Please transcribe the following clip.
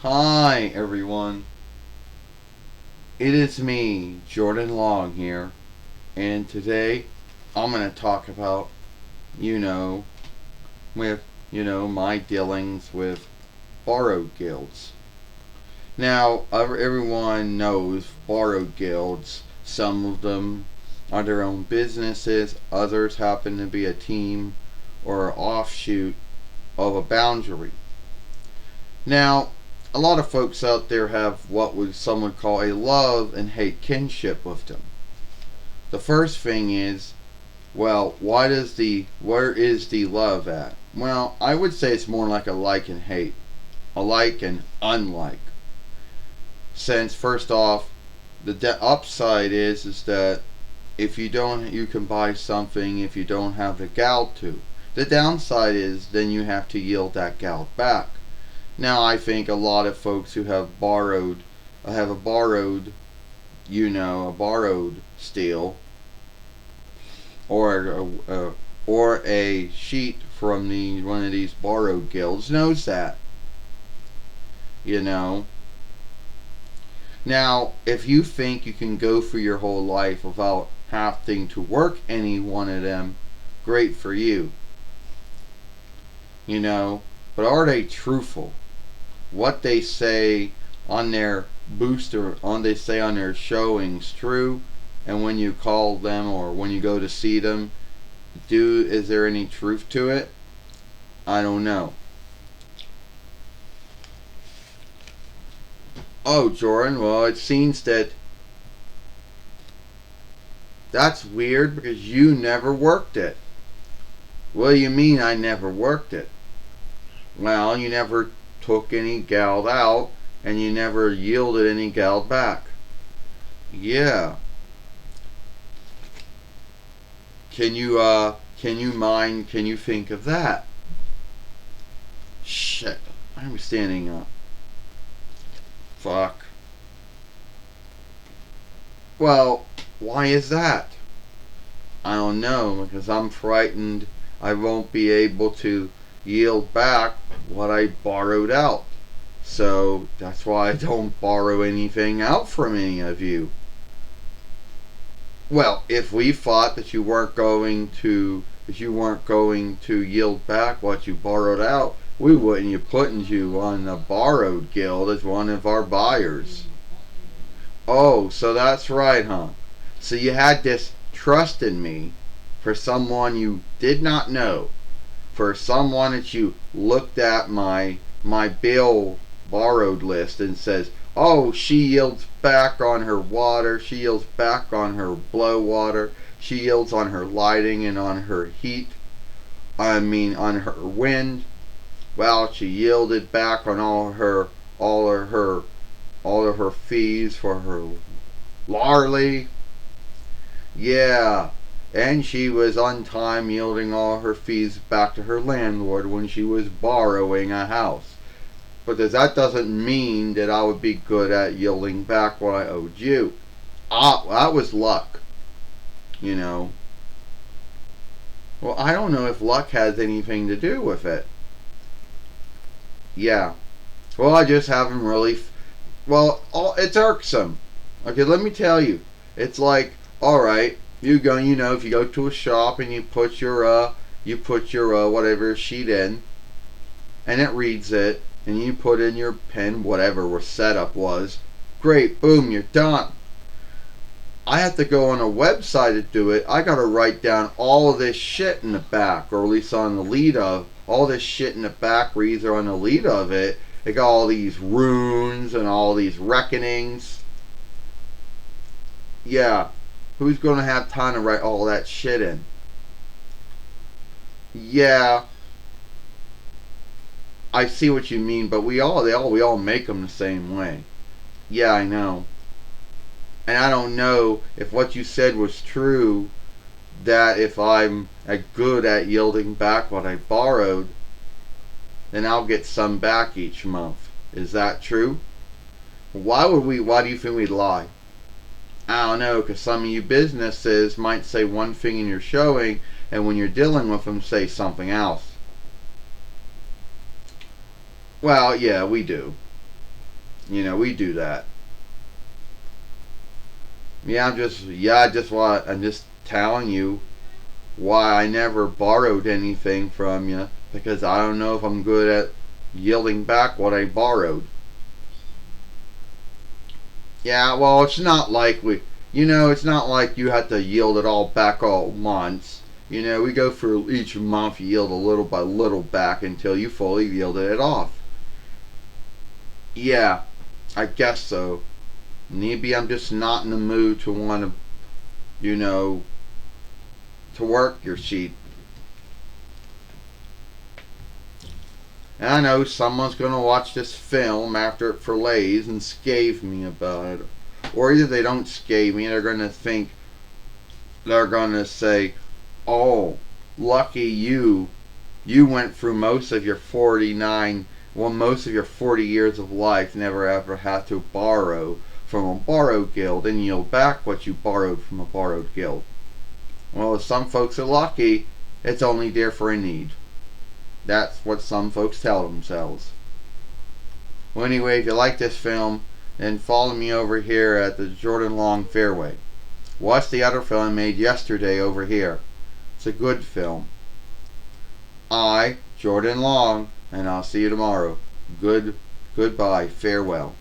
Hi everyone, it is me, Jordan Long here, and today I'm going to talk about, you know, with, my dealings with borrowed guilds. Now, everyone knows borrowed guilds. Some of them are their own businesses, others happen to be a team or an offshoot of a boundary. Now, a lot of folks out there have what would some would call a love and hate kinship with them. The first thing is, well, where is the love at? Well, I would say it's more like a like and hate, a like and unlike. Since first off, the upside is that if you don't, you can buy something if you don't have the gal to. The downside is then you have to yield that gal back. Now I think a lot of folks who have a borrowed, a borrowed steel, or a sheet from one of these borrowed guilds knows that, you know. Now, if you think you can go through your whole life without having to work any one of them, great for you. But are they truthful? What they say on their on their showings true, and when you call them or when you go to see them, is there any truth to it? I don't know. Oh, Jordan, well, it seems that's weird because you never worked it. What do you mean I never worked it? Well, you never took any gald out and you never yielded any gald back. Yeah. Can you think of that? Shit. I'm standing up. Fuck. Well, why is that? I don't know, because I'm frightened I won't be able to yield back what I borrowed out. So that's why I don't borrow anything out from any of you. Well, if we thought that you weren't going to yield back what you borrowed out, we wouldn't have put you on the borrowed guild as one of our buyers. Oh, so that's right, huh? So you had this trust in me for someone you did not know, for someone that you looked at my bill borrowed list and says, oh, she yields back on her water, she yields back on her blow water, she yields on her lighting and on her heat, on her wind. Well, she yielded back on all of her fees for her larley. Yeah, and she was on time yielding all her fees back to her landlord when she was borrowing a house. But that doesn't mean that I would be good at yielding back what I owed you. That was luck, Well, I don't know if luck has anything to do with it. Yeah. Well, I just haven't really. It's irksome. Okay, let me tell you. It's like, all right, if you go to a shop and you put your whatever sheet in, and it reads it, and you put in your pen, whatever your setup was. Great, boom, you're done. I have to go on a website to do it. I got to write down all of this shit in the back, or at least on the lead of all this shit in the back, or either on the lead of it. They got all these runes and all these reckonings. Yeah, who's going to have time to write all that shit in? Yeah, I see what you mean, but we all make them the same way. Yeah, I know. And I don't know if what you said was true, that if I'm good at yielding back what I borrowed, then I'll get some back each month. Is that true? Why do you think we'd lie? I don't know, because some of you businesses might say one thing in your showing, and when you're dealing with them, say something else. Well, yeah, we do. We do that. I'm just telling you why I never borrowed anything from you, because I don't know if I'm good at yielding back what I borrowed. Yeah, well, it's not like you have to yield it all back all at once. We go through each month, you yield a little by little back until you fully yielded it off. Yeah, I guess so. Maybe I'm just not in the mood to want to, you know, to work your sheep. And I know someone's going to watch this film after it fillets and scathe me about it. Or either they don't scathe me, they're going to say, oh, lucky you. You went through most of your 40 years of life, never ever had to borrow from a borrowed guild and yield back what you borrowed from a borrowed guild. Well, if some folks are lucky, it's only there for a need. That's what some folks tell themselves. Well, anyway, if you like this film, then follow me over here at the Jordan Long Fairway. Watch the other film I made yesterday over here. It's a good film. Jordan Long, and I'll see you tomorrow. Goodbye, farewell.